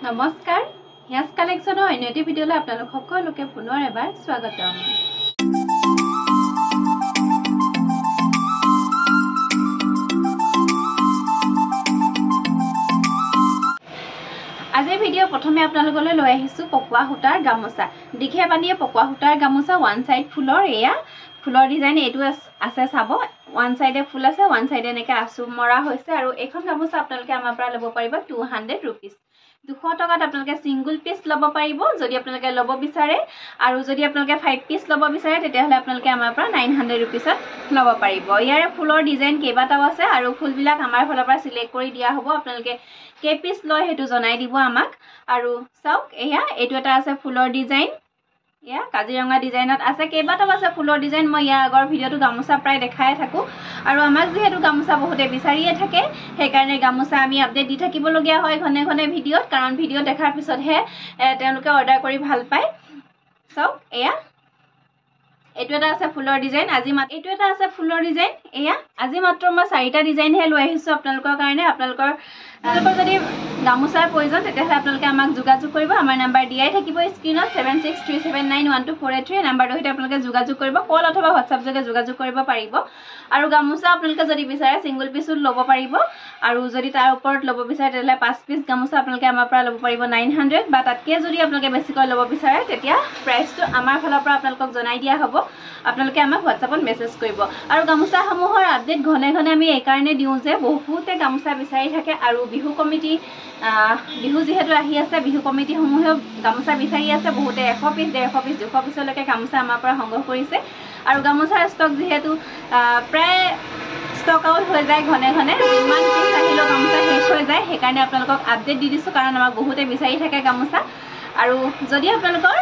নমস্কাৰ ইয়াস কালেকশনৰ অন্য এটি ভিডিঅলৈ আপোনালোক সকলোকে পুনৰ এবাৰ স্বাগতম আজি ভিডিঅ প্ৰথমে আপোনালোকলৈ লৈ আহিছো পকোৱা সূতাৰ গামোচা দিখে বানিয়ে পকোৱা সূতাৰ গামোচা ওৱান সাইড ফুলৰ এয়া ফুলৰ ডিজাইন এটো আছে চাব ওৱান সাইডে ফুল আছে ওৱান সাইডে নেকে আসু মৰা হৈছে আৰু এখন গামোচা আপোনালোকে আমাৰ পৰা লব পাৰিব 200 रुपीस 200 টকাত আপোনালোকে সিঙ্গল পিস লব পাৰিব যদি আপোনালোকে লব বিচাৰে আৰু যদি আপোনালোকে 5 পিস লব বিচাৰে তেতিয়াহলে আপোনালোকে আমাৰ পৰা 900 रुपीसত লব পাৰিব ইয়াৰে ফুলৰ ডিজাইন কেইবাটাও আছে আৰু ফুলবিলাক আমাৰ ফালৰ পৰা সিলেক্ট কৰি দিয়া হ'ব আপোনালোকে কে পিস লয় হেতু জনাই দিব আমাক আৰু চাওক এয়া এটো এটা আছে ফুলৰ ডিজাইন या काजीरंगा डिजाइनत আছে কেইবাটাও আছে ফুলৰ ডিজাইন মই ইয়া আগৰ ভিডিওটো গামোচা প্ৰায় দেখাই থাকো আৰু আমাক যেহেতু গামোচা বহুতে বিচাৰিয়ে থাকে সেই কাৰণে গামোচা আমি আপডেট দি থাকিব লগিয়া হয় ঘনে ঘনে ভিডিওত কাৰণ ভিডিও দেখাৰ পিছত হে তেওঁলোকে অৰ্ডাৰ কৰি ভাল পায় সব এয়া এটো এটা আছে ফুলৰ ডিজাইন আজি মাত্ৰ এটো এটা আছে ফুলৰ ডিজাইন এয়া আজি মাত্ৰ মই 4টা ডিজাইন হে লৈ আহিছো আপোনালোকৰ কাৰণে আপোনালোকৰ যদি গামোচাৰ প্ৰয়োজন তেতিয়াহলে আপোনালোকে আমাক যোগাযোগ কৰিব আমাৰ নাম্বাৰ দিয়াই থাকিব স্ক্ৰিনত 7637912483 নাম্বাৰটো হিতে আপোনালোকে যোগাযোগ কৰিব কল অথবা WhatsApp যোগে যোগাযোগ কৰিব পাৰিব আৰু গামোচা আপোনালোকে যদি বিচাৰে সিঙ্গল পিসত লব পাৰিব আৰু যদি তাৰ ওপৰত লব বিচাৰে তেতিয়াহলে 5 পিস গামোচা আপোনালোকে আমাৰ পৰা লব পাৰিব 900 বা তাতকে যদি আপোনালোকে বেছিকৈ লব বিচাৰে তেতিয়া প্ৰাইসটো আমাৰ ফালৰ পৰা আপোনালোকক জনাই দিয়া হ'ব আপোনালোকে আমাক WhatsAppত মেছেজ কৰিব আৰু গামোচা সমূহৰ আপডেট ঘনে ঘনে আমি এই কাৰণে দিও যে বহুতে গামোচা বিচাৰি থাকে আৰু বিহু কমিটি বিহু যেহেতু আহি আছে বিহু কমিটি সমূহে গামোচা বিচাৰি আছে বহুতে 100 পিস 150 পিস 200 পিসলৈকে গামোচা আমাৰ পৰা সংগ্ৰহ কৰিছে আৰু গামোচাৰ ষ্টক যেহেতু প্ৰায় ষ্টক আউট হৈ যায় ঘনে ঘনে ইমান পিস আহিলো গামোচা শেষ হৈ যায় সেই কাৰণে আপোনালোকক আপডেট দি দিছো কাৰণ আমাক বহুতে বিচাৰি থাকে গামোচা আৰু যদি আপোনালোকৰ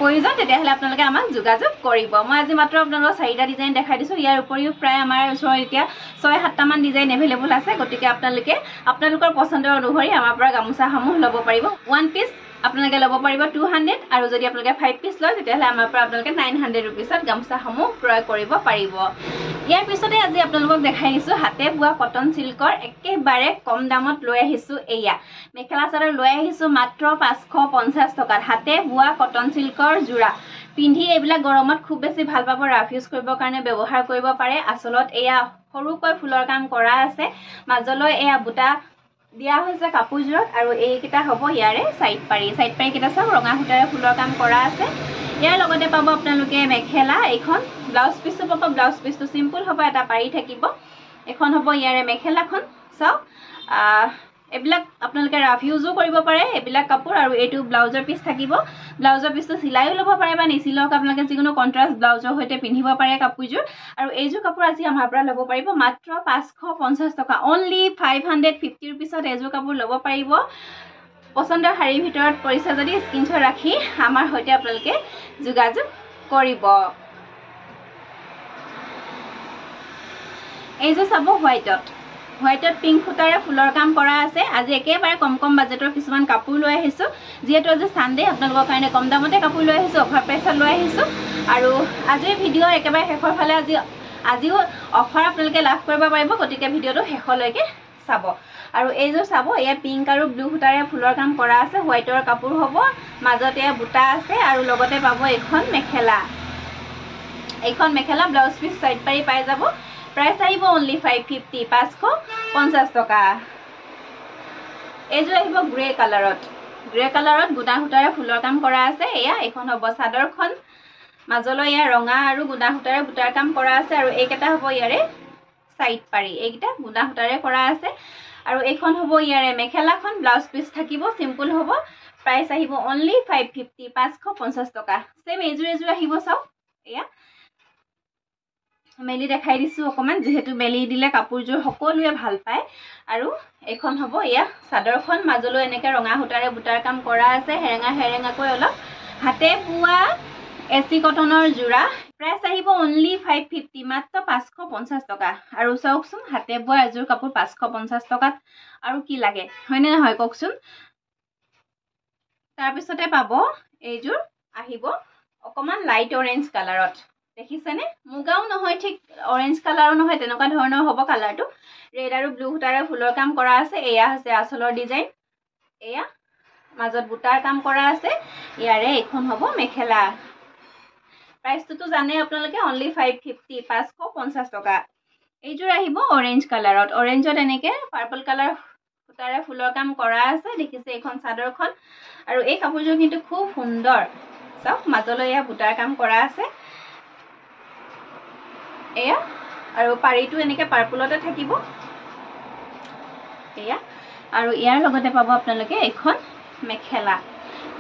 প্ৰয়োজন তেতিয়াহলে আপোনালোকে আমাক যোগাযোগ কৰিব মই আজি মাত্ৰ আপোনালোকক 4টা ডিজাইন দেখাই দিছো ইয়াৰ উপৰিও প্ৰায় আমাৰ ওচৰত এতিয়া 6-7টা মান ডিজাইন এভেইলেবল আছে গতিকে আপোনালোকে আপোনালোকৰ পছন্দৰ অনুসৰি আমাৰ পৰা গামোচা সমূহ লব পাৰিব ওৱান পিস আপোনালোকে লব পাৰিব 200 আৰু যদি আপোনালোকে 5 পিস লয় তেতিয়াহলে আমাৰ পৰা আপোনালোকে 900 रुपीसত গামোচা সমূহ ক্ৰয় কৰিব পাৰিব ইয়াৰ পিছতে আজি আপোনালোকক দেখাই দিছো হাতে বুৱা কটন সিল্কৰ একেবাৰে কম দামত লৈ আহিছো এয়া মেখেলা চাদৰ লৈ আহিছো মাত্ৰ 550 টকাত হাতে বুৱা কটন সিল্কৰ জোৰা পিন্ধি এইবিলাক গৰমত খুব বেছি ভাল পাব ৰাফ ইউজ কৰিবৰ কাৰণে ব্যৱহাৰ কৰিব পাৰে আসলত এয়া সৰুকৈ ফুলৰ কাম কৰা আছে মাজলৈ এয়া বুটা দিয়া হৈছে কাপোৰজোৰত আৰু এইকেইটা হ'ব ইয়াৰে সাইড পাৰি কেইটা সব ৰঙা সূতাৰে ফুলৰ কাম কৰা আছে ইয়াৰ লগতে পাব আপোনালোকে মেখেলা এখন ব্লাউজ পিসটো পাব ব্লাউজ পিসটো সিম্পল হ'ব এটা পাৰি থাকিব এখন হ'ব ইয়াৰে মেখেলাখন সব এবিলাক আপোনালোকে ৰাফ ইউজো কৰিব পাৰে এবিলাক কাপোৰ আৰু এটো ব্লাউজৰ পিস থাকিব ব্লাউজৰ পিসটো সিলাইও লব পাৰে বা নিছিলক আপোনালোকে যিকোনো কন্ট্ৰাস্ট ব্লাউজৰ হৈতে পিন্ধিব পাৰে কাপোৰজোৰ আৰু এইজোৰ কাপোৰ আজি আমাৰ পৰা লব পাৰিব মাত্ৰ 550 টকা only 550 रुपीसত এইজোৰ কাপোৰ লব পাৰিব পছন্দৰ শাৰীৰ ভিতৰত পৰিচয় যদি স্ক্ৰিনশ্বট ৰাখি আমাৰ হৈতে আপোনালোকে যোগাযোগ কৰিব এইজোৰ চাব হোৱাইটত পিংক ফুটাৰে ফুলৰ কাম কৰা আছে আজি একেবাৰে কম বাজেটৰ কিছুমান কাপোৰ লৈ আহিছো যেহেতু আজি সানডে আপোনালোকৰ কাৰণে কম দামতে কাপোৰ লৈ আহিছো অফাৰ প্ৰাইচত লৈ আহিছো আৰু আজিৰ ভিডিও একেবাৰে শেষৰ ফালে আজিও অফাৰ আপোনালোকে লাভ কৰিব পাৰিব গতিকে ভিডিওটো শেষলৈকে চাব আৰু এইজোৰ চাব এয়া পিংক আৰু ব্লু ফুটাৰে ফুলৰ কাম কৰা আছে হোৱাইটৰ কাপোৰ হ'ব মাজতে বুটা আছে আৰু লগতে পাব এখন মেখেলা ব্লাউজ পিস সাইড পাৰি পাই যাব प्राइस आइबो ओनली 550 550 टका एजो आइबो ग्रे कलरत गुडा हुटारे फुলৰ কাম কৰা আছে এয়া এখন হ'ব সাদৰখন মাজলৈ ইয়া ৰঙা আৰু গুডা हुटारे বুটাৰ কাম কৰা আছে আৰু এইকেটা হ'ব ইয়াৰে সাইড পাৰি এইকেটা গুডা हुटारे কৰা আছে আৰু এইখন হ'ব ইয়াৰে মেখেলাখন ব্লাউজ পিস থাকিব সিম্পল হ'ব প্ৰাইস আহিব ओनली 550 550 টকা সেম এজো আহিব চাও এয়া মেলি দেখাই দিছো অকমান যেহেতু মেলি দিলে কাপোৰজোৰ সকলোৱে ভাল পায় আৰু এখন হ'ব ইয়া সাদৰখন মাজলৈ এনেকে ৰঙা हुटाৰে বুটাৰ কাম কৰা আছে হেৰেঙাকৈ অলপ হাতে বুৱা এসি কটনৰ জোৰা প্ৰাইস আহিব ओनली 550 মাত্ৰ 550 টকা আৰু চাওকচোন হাতে বুৱা এজোৰ কাপোৰ 550 টকাত আৰু কি লাগে হয়নে নহয় কওকচোন তাৰ পিছতে পাব এইজোৰ আহিব অকমান লাইট অৰেঞ্জ কালাৰত দেখিছেনে মুগাও নহয় ঠিক অৰেঞ্জ কালাৰো নহয় তেনেকুৱা ধৰণৰ হ'ব কালাৰটো ৰেড আৰু ব্লু হুটাৰে ফুলৰ কাম কৰা আছে এয়া আছে আসলৰ ডিজাইন এয়া মাজত বুটাৰ কাম কৰা আছে ইয়াৰে এইখন হ'ব মেখেলা প্ৰাইচটো জানে আপোনালোকে অনলি 550 550 টকা এইযোৰ আহিব অৰেঞ্জ কালাৰত অৰেঞ্জত এনেকে পাৰ্পল কালাৰ সুতাৰে ফুলৰ কাম কৰা আছে দেখিছে এইখন চাদৰখন আৰু এই কাপোৰযোৰ কিন্তু খুব সুন্দৰ চাওক মাজলৈ এয়া বুটাৰ কাম কৰা আছে এয়া আৰু পাৰিটো এনেকে পাৰ্পলতে থাকিব এয়া আৰু ইয়াৰ লগতে পাব আপোনালোকে এখন মেখেলা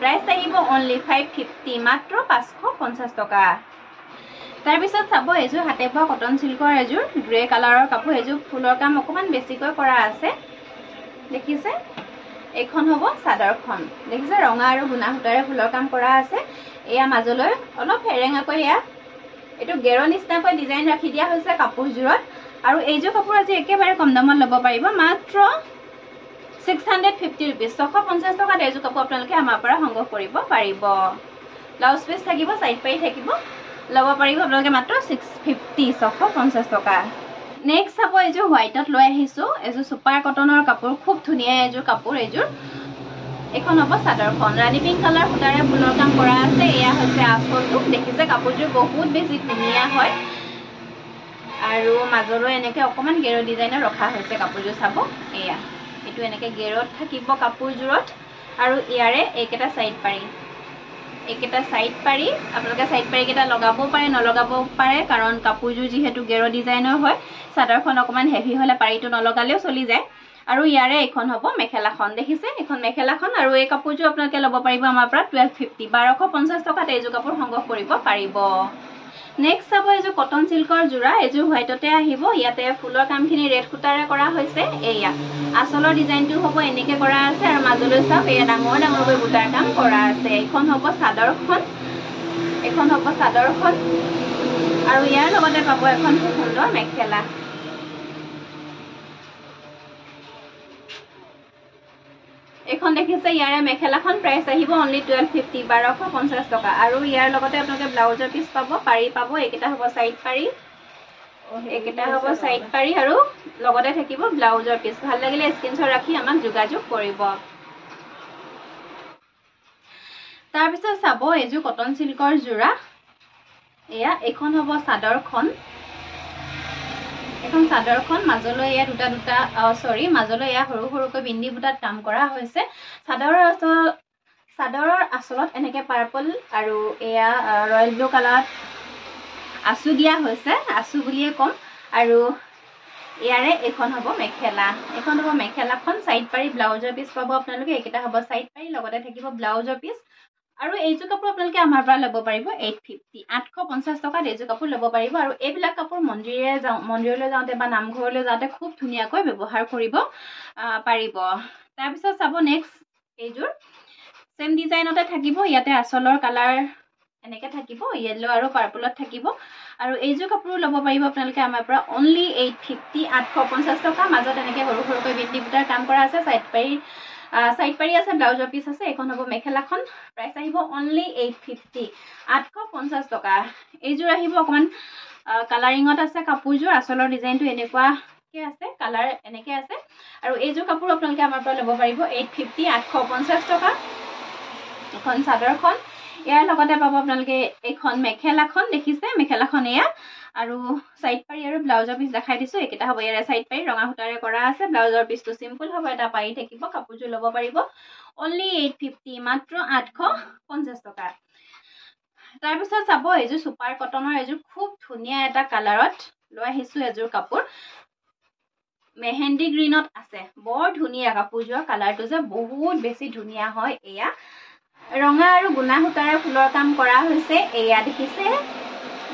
প্ৰাইস আহিব অনলি 550 মাত্ৰ 550 টকা তাৰ পিছত চাব এযোৰ হাতে বোৱা কটন সিল্কৰ এযোৰ গ্ৰে কালাৰৰ কাপোৰ এযোৰ ফুলৰ কাম অকমান বেছিকৈ কৰা আছে দেখিছে এখন হ'ব চাদৰখন দেখিছে ৰঙা আৰু গুণা সূতাৰে ফুলৰ কাম কৰা আছে এয়া মাজলৈ অলপ হেৰেঙাকৈ এয়া এটো গেৰ নিচিনাকৈ ডিজাইন ৰাখি দিয়া হৈছে কাপোৰজোৰত আৰু এইযোৰ কাপোৰ আজি একেবাৰে কম দামত ল'ব পাৰিব মাত্ৰ 650 rupees 650 টকাত এইযোৰ কাপোৰ আপোনালোকে আমাৰ পৰা সংগ্ৰহ কৰিব পাৰিব ব্লাউজ পিস থাকিব সাইড পাই থাকিব ল'ব পাৰিব আপোনালোকে মাত্ৰ 650 650 টকা নেক্সট চাব এইযোৰ হোৱাইটত লৈ আহিছো এইযোৰ সুপাৰ কটনৰ কাপোৰ খুব ধুনীয়া এইযোৰ কাপোৰ এইযোৰ এখন হ'ব চাদৰখন ৰাণী পিংক কালাৰ সূতাৰে ফুলৰ কাম কৰা আছে এয়া হৈছে আঁচলটো দেখিছে কাপোৰযোৰ বহুত বেছি ধুনীয়া হয় আৰু মাজলৈ এনেকে অকমান গেৰ ডিজাইনৰ ৰখা হৈছে কাপোৰযোৰ চাব এয়া এটো এনেকে গেৰত থাকিব কাপোৰজোৰত আৰু ইয়াৰে এইকেটা সাইড পাৰি আপোনালোকে সাইড পাৰি কেটা লগাব পাৰে নলগাব পাৰে কাৰণ কাপোৰজোৰ যিহেতু গেৰ ডিজাইনৰ হয় চাদৰখন অকমান হেভি হলে পাৰিটো নলগালেও চলি যায় আৰু ইয়াৰে এখন হ'ব মেখেলাখন দেখিছে এখন মেখেলাখন আৰু এই কাপোৰজোৰ আপোনালোকে ল'ব পাৰিব আমাৰ পৰা 1250 1250 টকাত এইযোৰ কাপোৰ সংগ্ৰহ কৰিব পাৰিব নেক্সট চাব এইযোৰ কটন সিল্কৰ জোৰা এইযোৰ হোৱাইটতে আহিব ইয়াতে ফুলৰ কামখিনি ৰেড সূতাৰে কৰা হৈছে এয়া আঁচলৰ ডিজাইনটো হ'ব এনেকে কৰা আছে আৰু মাজলৈ চাওক এয়া ডাঙৰ ডাঙৰকৈ বুটাৰ কাম কৰা আছে এখন হ'ব চাদৰখন আৰু ইয়াৰ লগতে পাব এখন খুব সুন্দৰ মেখেলা এখন দেখিছে ইয়াৰে মেখেলাখন প্ৰাইস আহিব অনলি 1250 1250 টকা আৰু ইয়াৰ লগতে আপোনালোকে ব্লাউজৰ পিস পাব পাৰি পাব এইকেটা হ'ব সাইড পাৰি আৰু লগতে থাকিব ব্লাউজৰ পিস ভাল লাগিলে স্ক্ৰিনশ্বট ৰাখি আমাক যোগাযোগ কৰিব তাৰ পিছত চাব এইযোৰ কটন সিল্কৰ জোৰা এয়া এখন হ'ব চাদৰখন এখন চাদৰখন মাজলৈ এয়া দুটা মাজলৈ এয়া সৰু সৰুকৈ বিন্দি বুটাত কাম কৰা হৈছে চাদৰৰ আঁচলত এনেকে পাৰ্পল আৰু এয়া ৰয়েল ব্লু কালাৰত আঁচু দিয়া হৈছে আঁচু বুলিয়ে কম আৰু ইয়াৰে এখন হ'ব মেখেলাখন সাইড পাৰি ব্লাউজৰ পিস পাব আপোনালোকে এইকেটা হ'ব সাইড পাৰি লগতে থাকিব ব্লাউজৰ পিস আৰু এইযোৰ কাপোৰ আপোনালোকে আমাৰ পৰা ল'ব পাৰিব 850 850 টকাত এইযোৰ কাপোৰ ল'ব পাৰিব আৰু এইবিলাক কাপোৰ মন্দিৰলৈ যাওঁতে বা নামঘৰলৈ যাওঁতে খুব ধুনীয়াকৈ ব্যৱহাৰ কৰিব পাৰিব তাৰ পিছত চাব নেক্সট এইযোৰ সেম ডিজাইনতে থাকিব ইয়াতে আঁচলৰ কালাৰ এনেকে থাকিব ইয়েলো আৰু পাৰ্পলত থাকিব আৰু এইযোৰ কাপোৰ ল'ব পাৰিব আপোনালোকে আমাৰ পৰা অনলি 850 850 টকা মাজত এনেকে সৰু সৰুকৈ বিন্দি বুটাৰ কাম কৰা আছে সাইড পাৰি আছে ব্লাউজৰ পিস আছে এখন হ'ব মেখেলাখন প্ৰাইস আহিব অনলি 850 850 টকা এইযোৰ আহিব অকমান কালাৰিংত আছে কাপোৰযোৰ আঁচলৰ ডিজাইনটো এনেকুৱাকে আছে কালাৰ এনেকে আছে আৰু এইযোৰ কাপোৰ আপোনালোকে আমাৰ পৰা ল'ব পাৰিব 850 850 টকা এখন চাদৰখন ইয়াৰ লগতে পাব আপোনালোকে এখন মেখেলাখন দেখিছে মেখেলাখন এয়া আৰু সাইড পাৰি আৰু ব্লাউজৰ পিস দেখাই দিছো এইকেটা হ'ব ইয়াৰে সাইড পাৰি ৰঙা সূতাৰে কৰা আছে ব্লাউজৰ পিসটো সিম্পল হ'ব এটা পাৰি থাকিব কাপোৰযোৰ ল'ব পাৰিব অনলি 850 মাত্ৰ 850 টকা তাৰ পিছত চাব এইযোৰ সুপাৰ কটনৰ এযোৰ খুব ধুনীয়া এটা কালাৰত লৈ আহিছো এযোৰ কাপোৰ মেহেন্দি গ্ৰীনত আছে বৰ ধুনীয়া কাপোৰযোৰ কালাৰটো যে বহুত বেছি ধুনীয়া হয় এয়া ৰঙা আৰু গুণা সূতাৰে ফুলৰ কাম কৰা হৈছে এয়া দেখিছে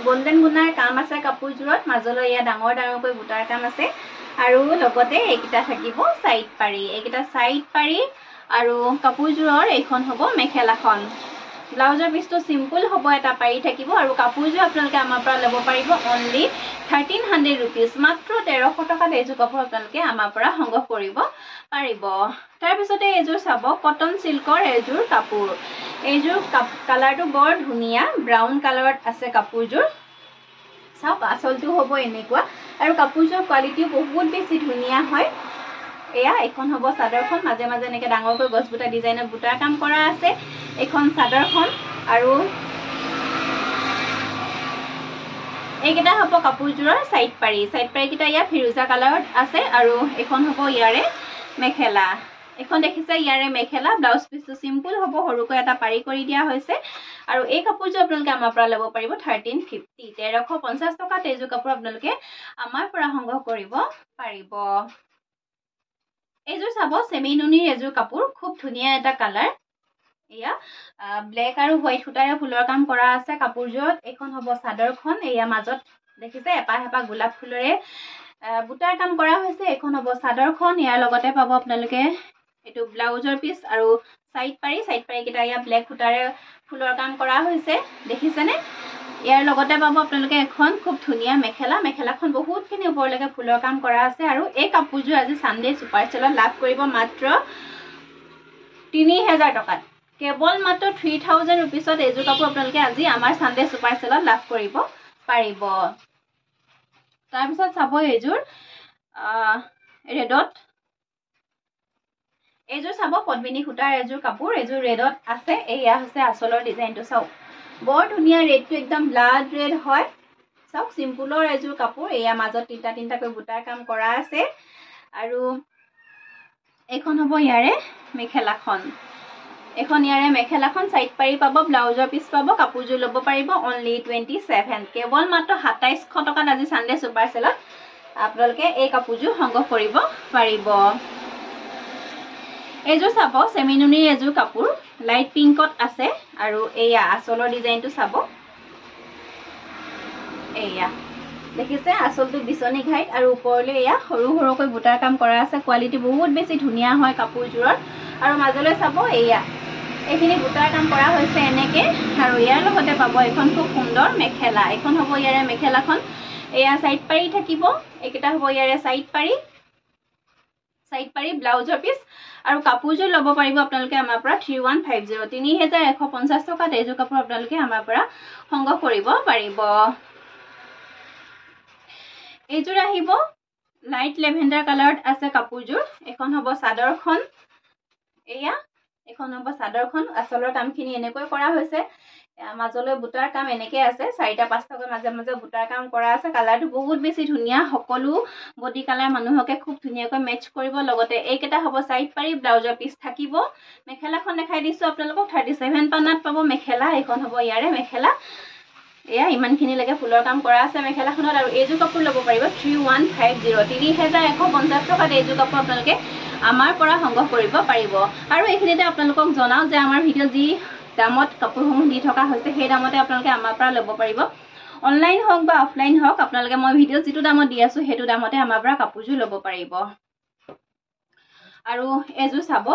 গোল্ডেন গুণাৰ কাম আছে কাপোৰজোৰত মাজলৈ এয়া ডাঙৰ ডাঙৰকৈ বুটাৰ কাম আছে আৰু লগতে এইকেটা থাকিব সাইড পাৰি আৰু কাপোৰজোৰৰ এইখন হ'ব মেখেলাখন ব্লাউজৰ পিসটো সিম্পল হ'ব এটা পাৰি থাকিব আৰু কাপোৰজোৰ আপোনালোকে আমাৰ পৰা ল'ব পাৰিব অনলি 1300 rupees মাত্ৰ 1300 টকাত এইযোৰ কাপোৰ আপোনালোকে আমাৰ পৰা সংগ্ৰহ কৰিব পাৰিব তাৰ পিছতে এইযোৰ চাব কটন সিল্কৰ এইযোৰ কাপোৰ এইযোৰ কালাৰটো বৰ ধুনীয়া ব্ৰাউন কালাৰত আছে কাপোৰযোৰ চাওক আঁচলটো হ'ব এনেকুৱা আৰু কাপোৰযোৰ কোৱালিটিও বহুত বেছি ধুনীয়া হয় এয়া এখন হ'ব চাদৰখন মাজে মাজে এনেকৈ ডাঙৰকৈ গছ বুটা ডিজাইনত বুটাৰ কাম কৰা আছে এখন চাদৰখন আৰু এইকেইটা হ'ব কাপোৰযোৰৰ সাইড পাৰি কেইটা ইয়া ফিৰোজা কালাৰত আছে আৰু এখন হ'ব ইয়াৰে মেখেলা এখন দেখিছে ইয়াৰে মেখেলা ব্লাউজ পিসটো সিম্পল হ'ব সৰুকৈ এটা পাৰি কৰি দিয়া হৈছে আৰু এই কাপোৰযোৰ আপোনালোকে আমাৰ পৰা ল'ব পাৰিব 1350 1350 টকাত এইযোৰ কাপোৰ আপোনালোকে আমাৰ পৰা সংগ্ৰহ কৰিব পাৰিব এইযোৰ চাব সেমি নুনিৰ এযোৰ কাপোৰ খুব ধুনীয়া এটা কালাৰ এয়া ব্লেক আৰু হোৱাইট সূতাৰে ফুলৰ কাম কৰা আছে কাপোৰযোৰত এখন হ'ব চাদৰখন এয়া মাজত দেখিছে এপাহ এপাহ গোলাপ ফুলৰে বুটাৰ কাম কৰা হৈছে এখন হ'ব চাদৰখন ইয়াৰ লগতে পাব আপোনালোকে এটো ব্লাউজৰ পিস আৰু সাইড পাৰি কেইটা ইয়া ব্লেক সূতাৰে ফুলৰ কাম কৰা হৈছে দেখিছেনে ইয়াৰ লগতে পাব আপোনালোকে এখন খুব ধুনীয়া মেখেলাখন বহুতখিনি ওপৰলৈকে ফুলৰ কাম কৰা আছে আৰু এই কাপোৰযোৰ আজি সানডে সুপাৰ সেলত লাভ কৰিব মাত্ৰ 3000 টকাত কেৱল মাত্ৰ 3000 रुपीसত এইযোৰ কাপোৰ আপোনালোকে আজি আমাৰ সানডে সুপাৰ সেলত লাভ কৰিব পাৰিব তাৰ পিছত চাব এইযোৰ ৰেডত এইযোৰ চাব পদ্মিনী সূতাৰ এযোৰ কাপোৰ এইযোৰ ৰেডত আছে এয়া হৈছে আচলৰ ডিজাইনটো চাও বৰ ধুনীয়া ৰেডটো একদম ব্লাড ৰেড হয় চাওক সিম্পলৰ এযোৰ কাপোৰ এয়া মাজত তিনটাকৈ বুটাৰ কাম কৰা আছে আৰু এখন হ'ব ইয়াৰে মেখেলাখন এখন ইয়াৰে মেখেলাখন সাইড পাৰি পাব ব্লাউজৰ পিস পাব কাপোৰযোৰ ল'ব পাৰিব অনলি 27 কেৱল মাত্ৰ 2700 টকাত আজি সানডে সুপাৰ সেলত আপোনালোকে এই কাপোৰযোৰ সংগ্ৰহ কৰিব পাৰিব এইযোৰ চাব সেমিনুনিৰ এযোৰ কাপোৰ লাইট পিংকত আছে আৰু এয়া আচলৰ ডিজাইনটো চাব এয়া দেখিছে আচলটো বিচনী ঘাইত আৰু ওপৰলৈ এয়া সৰু সৰুকৈ বুটাৰ কাম কৰা আছে কোৱালিটি বহুত বেছি ধুনীয়া হয় কাপোৰযোৰৰ আৰু মাজলৈ চাব এয়া এইখিনি বুটাৰ কাম কৰা হৈছে এনেকে আৰু ইয়াৰ লগতে পাব এখন খুব সুন্দৰ মেখেলা এখন হ'ব ইয়াৰে মেখেলাখন এয়া সাইড পাৰি থাকিব এইকেইটা হ'ব ইয়াৰে সাইড পাৰি ব্লাউজৰ পিস আৰু কাপোৰযোৰ ল'ব পাৰিব আপোনালোকে আমাৰ পৰা 3150 3150 টকাত এইযোৰ কাপোৰ আপোনালোকে আমাৰ পৰা সংগ্ৰহ কৰিব পাৰিব এইযোৰ আহিব লাইট লেভেণ্ডাৰ কালাৰত আছে কাপোৰযোৰ এখন হ'ব চাদৰখন এয়া এখন হ'ব চাদৰখন আচলৰ কামখিনি এনেকৈ কৰা হৈছে মাজলৈ বুটাৰ কাম এনেকৈ আছে 4-5টাকৈ মাজে মাজে বুটাৰ কাম কৰা আছে কালাৰটো বহুত বেছি ধুনীয়া সকলো বডি কালাৰ মানুহকে খুব ধুনীয়াকৈ মেচ কৰিব লগতে এইকেইটা হ'ব সাইড পাৰি ব্লাউজৰ পিস থাকিব মেখেলাখন দেখাই দিছো আপোনালোকক 37 পানাত পাব মেখেলা এখন হ'ব ইয়াৰে মেখেলা এয়া ইমানখিনি লাগে ফুলৰ কাম কৰা আছে মেখেলাখনত আৰু এইযোৰ কাপোৰ ল'ব পাৰিব 3150 3150 টকাত এইযোৰ কাপোৰ আপোনালোকে আমাৰ পৰা সংগ্ৰহ কৰিব পাৰিব আৰু এইখিনিতে আপোনালোকক জনাও যে আমাৰ ভিডিঅ যি দামত কাপোৰসমূহ দি থকা হৈছে সেই দামতে আপোনালোকে আমাৰ পৰা ল'ব পাৰিব অনলাইন হওক বা অফলাইন হওক আপোনালোকে মই ভিডিঅ যিটো দামত দি আছো সেইটো দামতে আমাৰ পৰা কাপোৰযোৰ ল'ব পাৰিব আৰু এযোৰ চাব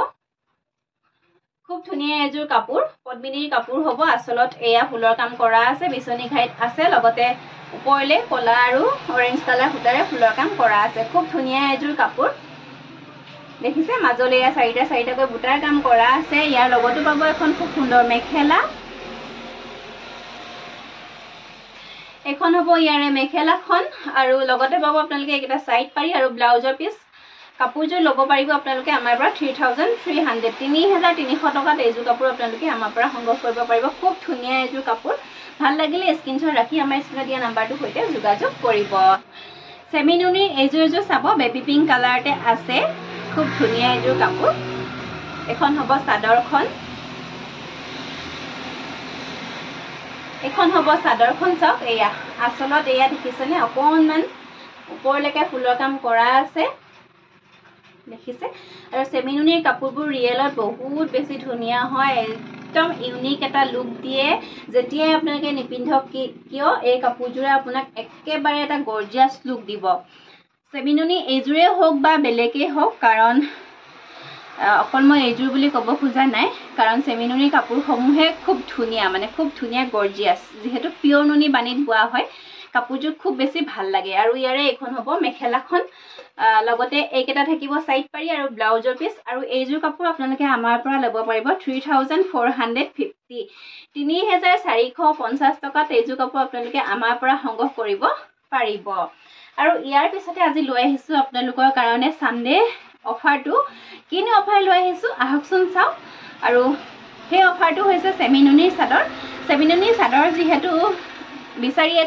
খুব ধুনীয়া এযোৰ কাপোৰ পদ্মিনীৰ কাপোৰ হ'ব আচলত এয়া ফুলৰ কাম কৰা আছে বিচনী ঘাইত আছে লগতে ওপৰলে কলা আৰু অৰেঞ্জ কালাৰ সূতাৰে ফুলৰ কাম কৰা আছে খুব ধুনীয়া এযোৰ কাপোৰ দেখিছে মাজলে এয়া 4টাকৈ বুটাৰ কাম কৰা আছে ইয়াৰ লগতো পাব এখন খুব সুন্দৰ মেখেলা এখন হ'ব ইয়াৰে মেখেলাখন আৰু লগতে পাব আপোনালোকে এটা সাইড পাৰি আৰু ব্লাউজৰ পিস কাপোৰযোৰ ল'ব পাৰিব আপোনালোকে আমাৰ পৰা 3300 3300 টকাত এইযোৰ কাপোৰ আপোনালোকে আমাৰ পৰা সংগ্ৰহ কৰিব পাৰিব খুব ধুনীয়া এযোৰ কাপোৰ ভাল লাগিলে স্ক্ৰিনশ্বট ৰাখি আমাৰ স্ক্ৰিনত দিয়া নাম্বাৰটো সৈতে যোগাযোগ কৰিব সেমিনুনিৰ এইযোৰ চাব বেবি পিংক কালাৰতে আছে খুব ধুনীয়া এযোৰ কাপোৰ এখন হ'ব চাদৰখন চাওক এয়া আচলত এয়া দেখিছেনে অকণমান ওপৰলৈকে ফুলৰ কাম কৰা আছে দেখিছে আৰু সেমিনুনিৰ কাপোৰবোৰ ৰিয়েলত বহুত বেছি ধুনীয়া হয় একদম ইউনিক এটা লুক দিয়ে যেতিয়া আপোনালোকে নিপিন্ধক কিয় এই কাপোৰযোৰে আপোনাক একেবাৰে এটা গৰ্জিয়াছ লুক দিব সেমিনুনি এইযোৰে হওক বা বেলেগে হওক কাৰণ অকল মই এইযোৰ বুলি ক'ব খোজা নাই কাৰণ সেমিনুনিৰ কাপোৰসমূহে খুব ধুনীয়া মানে খুব ধুনীয়া গৰ্জিয়াছ যেহেতু পিয়ৰ নুনি বানিত বোৱা হয় কাপোৰযোৰ খুব বেছি ভাল লাগে আৰু ইয়াৰে এখন হ'ব মেখেলাখন লগতে এইকেইটা থাকিব সাইড পাৰি আৰু ব্লাউজৰ পিস আৰু এইযোৰ কাপোৰ আপোনালোকে আমাৰ পৰা ল'ব পাৰিব 3450 3450 টকাত এইযোৰ কাপোৰ আপোনালোকে আমাৰ পৰা সংগ্ৰহ কৰিব পাৰিব আৰু ইয়াৰ পিছতে আজি লৈ আহিছো আপোনালোকৰ কাৰণে সানডে অফাৰটো কিনো অফাৰ লৈ আহিছোঁ আহকচোন চাওক। আৰু সেই অফাৰটো হৈছে চেমিনুনিৰ চাদৰ যিহেতু বিচাৰিয়ে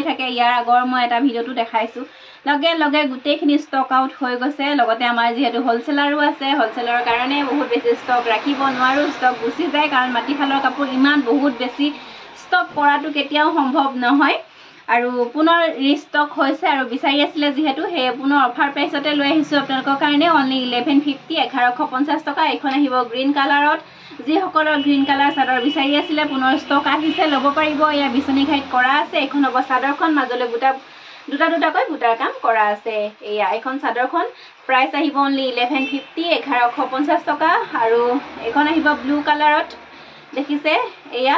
থাকে ইয়াৰ আগৰ মই এটা ভিডিঅ'টো দেখাইছোঁ লগে লগে গোটেইখিনি ষ্টক আউট হৈ গৈছে। লগতে আমাৰ যিহেতু হ'লচেলাৰো আছে, হ'লচেলাৰৰ কাৰণে বহুত বেছি ষ্টক ৰাখিব নোৱাৰোঁ, ষ্টক গুচি যায়, কাৰণ মাটিশালৰ কাপোৰ ইমান বহুত বেছি ষ্টক কৰাটো কেতিয়াও সম্ভৱ নহয়। আৰু পুনৰ ৰিষ্টক হৈছে আৰু বিচাৰি আছিলে যিহেতু সেই পুনৰ অফাৰ প্ৰাইচতে লৈ আহিছোঁ আপোনালোকৰ কাৰণে অনলি 1150 1150 টকা। এইখন আহিব গ্ৰীণ কালাৰত। যিসকলৰ গ্ৰীণ কালাৰ চাদৰ বিচাৰি আছিলে পুনৰ ষ্টক আহিছে, ল'ব পাৰিব। এয়া বিচনী ঘাইত কৰা আছে। এইখন হ'ব চাদৰখন, মাজলৈ দুটাকৈ বুটাৰ কাম কৰা আছে। এয়া এইখন চাদৰখন প্ৰাইচ আহিব অনলি 1150 1150 টকা। আৰু এইখন আহিব ব্লু কালাৰত, দেখিছে এয়া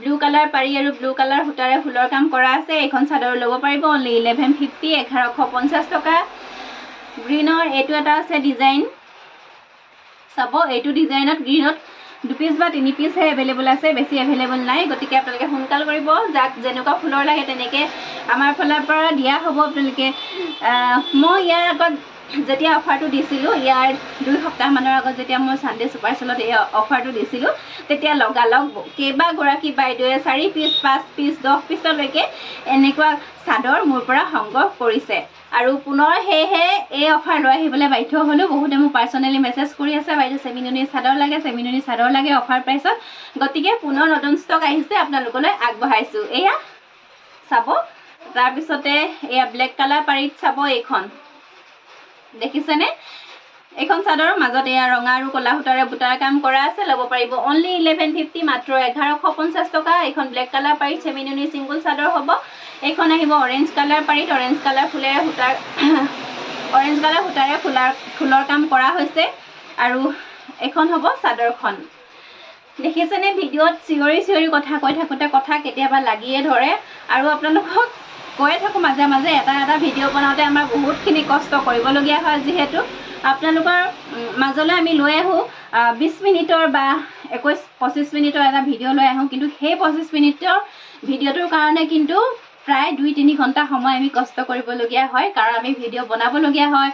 ব্লু কালাৰ পাৰি আৰু ব্লু কালাৰ সূতাৰে ফুলৰ কাম কৰা আছে। এইখন চাদৰ ল'ব পাৰিব অনলি 1150 1150 টকা। গ্ৰীণৰ এইটো এটা আছে ডিজাইন, চাব এইটো ডিজাইনত গ্ৰীণত 2 পিচ বা 3 পিচহে এভেইলেবল আছে, বেছি এভেইলেবল নাই। গতিকে আপোনালোকে সোনকাল কৰিব, যাক যেনেকুৱা ফুলৰ লাগে তেনেকৈ আমাৰ ফালৰ পৰা দিয়া হ'ব। আপোনালোকে মই ইয়াৰ আগত যেতিয়া অফাৰটো দিছিলোঁ, ইয়াৰ 2 সপ্তাহমানৰ আগত যেতিয়া মই ছানডে ছুপাৰ চেলত এই অফাৰটো দিছিলোঁ, তেতিয়া লগালগ কেইবাগৰাকী বাইদেৱে 4 পিচ 5 পিচ 10 পিচলৈকে এনেকুৱা চাদৰ মোৰ পৰা সংগ্ৰহ কৰিছে। আৰু পুনৰ সেয়েহে এই অফাৰ লৈ আহিবলৈ বাধ্য হ'লোঁ। বহুতে মোক পাৰ্চনেলি মেছেজ কৰি আছে, বাইদেউ চেমিনুনিৰ চাদৰ লাগে অফাৰ প্ৰাইচত। গতিকে পুনৰ নতুন ষ্টক আহিছে, আপোনালোকলৈ আগবঢ়াইছোঁ। এয়া চাব, তাৰপিছতে এয়া ব্লেক কালাৰ পাৰীত চাব, এইখন দেখিছেনে? এইখন চাদৰৰ মাজত এয়া ৰঙা আৰু ক'লা সূতাৰে বুটাৰ কাম কৰা আছে, ল'ব পাৰিব অনলি 1150 মাত্ৰ 1150 টকা। এইখন ব্লেক কালাৰ পাৰীত চেমিনুনিৰ চিংগুল চাদৰ হ'ব। এইখন আহিব অৰেঞ্জ কালাৰ পাৰীত, অৰেঞ্জ কালাৰ সূতাৰে ফুলৰ কাম কৰা হৈছে। আৰু এইখন হ'ব চাদৰখন। দেখিছেনে ভিডিঅ'ত চিঞৰি কথা কৈ থাকোঁতে কথা কেতিয়াবা লাগিয়ে ধৰে। আৰু আপোনালোকক কৈয়ে থাকোঁ মাজে মাজে এটা ভিডিঅ' বনাওঁতে আমাৰ বহুতখিনি কষ্ট কৰিবলগীয়া হয়। যিহেতু আপোনালোকৰ মাজলৈ আমি লৈ আহোঁ 20 মিনিটৰ বা 21-25 মিনিটৰ এটা ভিডিঅ' লৈ আহোঁ, কিন্তু সেই 25 মিনিটৰ ভিডিঅ'টোৰ কাৰণে কিন্তু প্ৰায় 2-3 ঘণ্টা সময় আমি কষ্ট কৰিবলগীয়া হয়, কাৰণ আমি ভিডিঅ' বনাবলগীয়া হয়,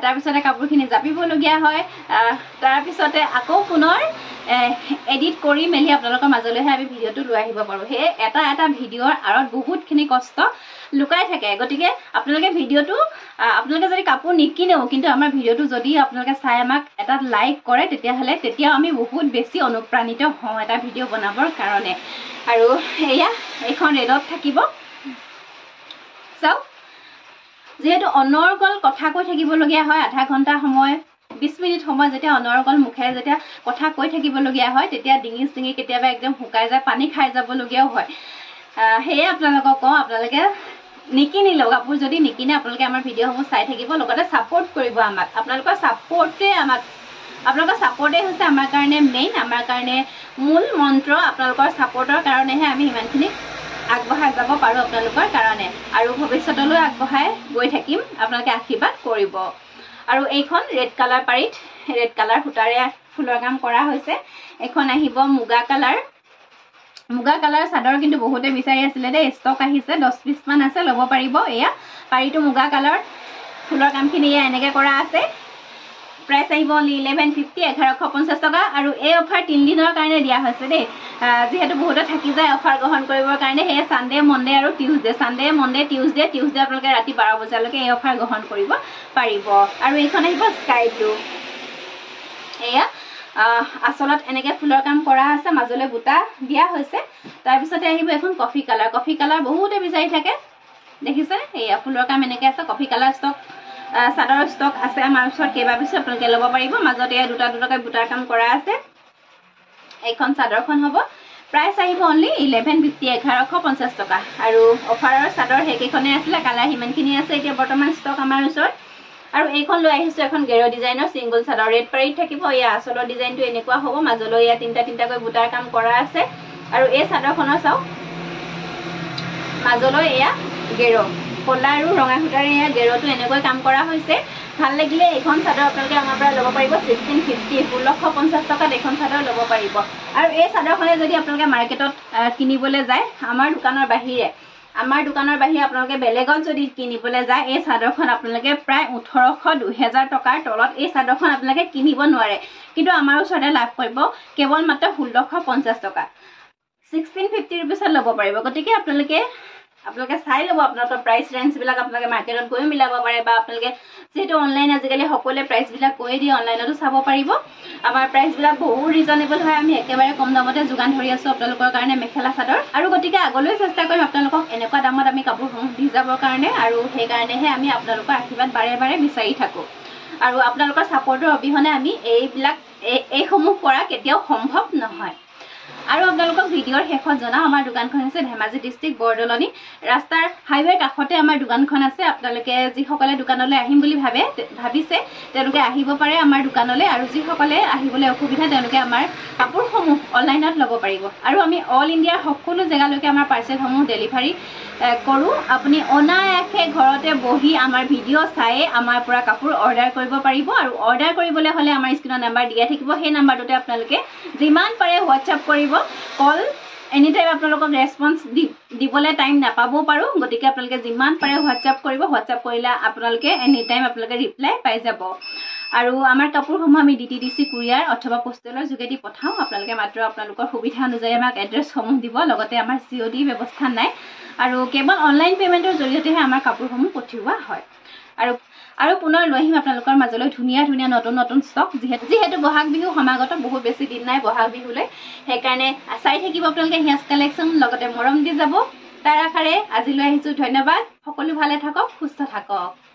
তাৰপিছতে কাপোৰখিনি জাপিবলগীয়া হয়, তাৰপিছতে আকৌ পুনৰ এডিট কৰি মেলি আপোনালোকৰ মাজলৈহে আমি ভিডিঅ'টো লৈ আহিব পাৰোঁ। সেয়ে এটা ভিডিঅ'ৰ আঁৰত বহুতখিনি কষ্ট লুকাই থাকে। গতিকে আপোনালোকে যদি কাপোৰ নিকিনেও কিন্তু আমাৰ ভিডিঅ'টো যদি আপোনালোকে চাই আমাক এটা লাইক কৰে, তেতিয়াও আমি বহুত বেছি অনুপ্ৰাণিত হওঁ এটা ভিডিঅ' বনাবৰ কাৰণে। আৰু এয়া এইখন ৰেডত থাকিব, চাওক যিহেতু অনৰ্গল কথা কৈ থাকিবলগীয়া হয়, আধা ঘণ্টা সময় 20 মিনিট সময় যেতিয়া অনৰ্গল মুখেৰে যেতিয়া কথা কৈ থাকিবলগীয়া হয়, তেতিয়া ডিঙি চিঙি কেতিয়াবা একদম শুকাই যায়, পানী খাই যাবলগীয়াও হয়। সেয়ে আপোনালোকক কওঁ, আপোনালোকে নিকিনিলেও কাপোৰ যদি নিকিনে আপোনালোকে আমাৰ ভিডিঅ'সমূহ চাই থাকিব, লগতে ছাপোৰ্ট কৰিব আমাক। আপোনালোকৰ ছাপোৰ্টেই হৈছে আমাৰ কাৰণে মেইন, আমাৰ কাৰণে মূল মন্ত্ৰ। আপোনালোকৰ ছাপোৰ্টৰ কাৰণেহে আমি সিমানখিনি আগবঢ়াই যাব পাৰোঁ আপোনালোকৰ কাৰণে, আৰু ভৱিষ্যতলৈ আগবঢ়াই গৈ থাকিম। আপোনালোকে আশীৰ্বাদ কৰিব। আৰু এইখন ৰেড কালাৰ পাৰীত ৰেড কালাৰ সূতাৰে ফুলৰ কাম কৰা হৈছে। এইখন আহিব মুগা কালাৰ চাদৰ, কিন্তু বহুতে বিচাৰি আছিলে দেই, ষ্টক আহিছে, 10 পিচমান আছে, ল'ব পাৰিব। এয়া পাৰীটো মুগা কালাৰ, ফুলৰ কামখিনি এয়া এনেকৈ কৰা আছে। প্ৰাইচ আহিব অনলি 1150 1150 টকা। আৰু এই অফাৰ 3 দিনৰ কাৰণে দিয়া হৈছে দেই, যিহেতু বহুতে থাকি যায় অফাৰ গ্ৰহণ কৰিবৰ কাৰণে। সেয়ে ছানডে মনডে আৰু টিউজডে আপোনালোকে ৰাতি 12 বজালৈকে এই অফাৰ গ্ৰহণ কৰিব পাৰিব। আৰু এইখন আহিব স্কাই ব্লু, এয়া আচলত এনেকৈ ফুলৰ কাম কৰা আছে, মাজলৈ বুটা দিয়া হৈছে। তাৰপিছতে আহিব এখন কফি কালাৰ বহুতে বিচাৰি থাকে, দেখিছেনে? এয়া ফুলৰ কাম এনেকৈ আছে, কফি কালাৰ চাদৰ ষ্টক আছে আমাৰ ওচৰত কেইবা পিছো, আপোনালোকে ল'ব পাৰিব। মাজত এয়া দুটাকৈ বুটাৰ কাম কৰা আছে। এইখন চাদৰখন হ'ব, প্ৰাইচ আহিব অনলি 1150 1150 টকা। আৰু অফাৰৰ চাদৰ সেইকেইখনেই আছিলে, কালাৰ সিমানখিনি আছে এতিয়া বৰ্তমান ষ্টক আমাৰ ওচৰত। আৰু এইখন লৈ আহিছোঁ এখন গেৰ ডিজাইনৰ চিংগুল চাদৰ, ৰেড পাৰীত থাকিব। এয়া আচলৰ ডিজাইনটো এনেকুৱা হ'ব, মাজলৈ এয়া তিনিটাকৈ বুটাৰ কাম কৰা আছে। আৰু এই চাদৰখনৰ চাওক, মাজলৈ এয়া গেৰ, ক'লা আৰু ৰঙা সূতাৰে এয়া গেৰটো এনেকৈ কাম কৰা হৈছে। ভাল লাগিলে এইখন চাদৰ আপোনালোকে আমাৰ পৰা ল'ব পাৰিব 1650 1650 টকাত এইখন চাদৰ ল'ব পাৰিব। আৰু এই চাদৰখনে যদি আপোনালোকে মাৰ্কেটত কিনিবলৈ যায়, আমাৰ দোকানৰ বাহিৰে আমাৰ দোকানৰ বাহিৰে আপোনালোকে বেলেগত যদি কিনিবলৈ যায় এই চাদৰখন আপোনালোকে প্ৰায় 1800-2000 টকাৰ তলত এই চাদৰখন আপোনালোকে কিনিব নোৱাৰে কিন্তু আমাৰ ওচৰতে লাভ কৰিব কেৱল মাত্ৰ 1650 টকা 1650 रुपीसত ল'ব পাৰিব গতিকে আপোনালোকে চাই ল'ব আপোনালোকৰ প্ৰাইস ৰেঞ্জ বিলাক আপোনালোকে মাৰ্কেটত গৈ মিলাব পাৰে বা আপোনালোকে যেটো অনলাইন আজিকালি সকলোৱে প্ৰাইস বিলাক কৈ দি অনলাইনতো চাব পাৰিব আমাৰ প্ৰাইস বিলাক বহু ৰিজনেবল হয় আমি একেবাৰে কম দামতে যোগান ধৰি আছো আপোনালোকৰ কাৰণে মেখেলা চাদৰ আৰু গতিকে আগলৈ চেষ্টা কৰিম আপোনালোকক এনেকুৱা দামত আমি কাপোৰসমূহ দি যাবৰ কাৰণে আৰু সেই কাৰণেহে আমি আপোনালোকৰ আশীৰ্বাদ বাৰে বাৰে বিচাৰি থাকো আৰু আপোনালোকৰ সাপোৰ্টৰ অবিহনে আমি এইসমূহ কৰা কেতিয়াও সম্ভৱ নহয় আৰু আপোনালোকক ভিডিঅ'ৰ শেষত জনাও আমাৰ দোকানখন আছে ধেমাজি ডিস্ট্ৰিক্ট বৰদলনি ৰাস্তাৰ হাইৱে কাষতে আমাৰ দোকানখন আছে আপোনালোকে যিসকলে দোকানলৈ আহিম বুলি ভাবিছে তেওঁলোকে আহিব পাৰে আমাৰ দোকানলৈ আৰু যিসকলে আহিবলৈ অসুবিধা তেওঁলোকে আমাৰ কাপোৰসমূহ অনলাইনত ল'ব পাৰিব আৰু আমি অল ইণ্ডিয়াৰ সকলো জেগালৈকে আমাৰ পাৰ্চেলসমূহ ডেলিভাৰী কৰো আপুনি অনায়াসে ঘৰতে বহি আমাৰ ভিডিঅ' চাই আমাৰ পৰা কাপোৰ অৰ্ডাৰ কৰিব পাৰিব আৰু অৰ্ডাৰ কৰিবলৈ হলে আমাৰ স্ক্ৰিনৰ নাম্বাৰ দিয়া থাকিব সেই নাম্বাৰটোতে আপোনালোকে যিমান পাৰে হোৱাটছআপ কৰিব কল এনি টাইম আপোনালোকক ৰেসপন্স দিবলৈ টাইম নাপাবও পাৰো গতিকে আপোনালোকে যিমান পাৰে হোৱাটছআপ কৰিব হোৱাটছআপ কৰিলে আপোনালোকে এনি টাইম আপোনালোকে ৰিপ্লাই পাই যাব আৰু আমাৰ কাপোৰসমূহ আমি ডিটিডিসি কুৰিয়াৰ অথবা পোষ্টেলৰ যোগেদি পঠাও আপোনালোকে মাত্ৰ আপোনালোকৰ সুবিধা অনুযায়ী আমাক এড্ৰেছসমূহ দিব লগতে আমাৰ সিঅডি ব্যৱস্থা নাই আৰু কেৱল অনলাইন পেমেন্টৰ জৰিয়তেহে আমাৰ কাপোৰসমূহ পঠিওৱা হয় আৰু পুনৰ লৈ আহিম আপোনালোকৰ মাজলৈ ধুনীয়া ধুনীয়া নতুন ষ্টক যেহেতু বহাগ বিহু সমাগত বহুত বেছি দিন নাই বহাগ বিহুলৈ সেই কাৰণে চাই থাকিব আপোনালোকে হিয়াজ কালেকচন লগতে মৰম দি যাব তাৰ আশাৰে আজিলৈ আহিছো ধন্যবাদ সকলো ভালে থাকক সুস্থ থাকক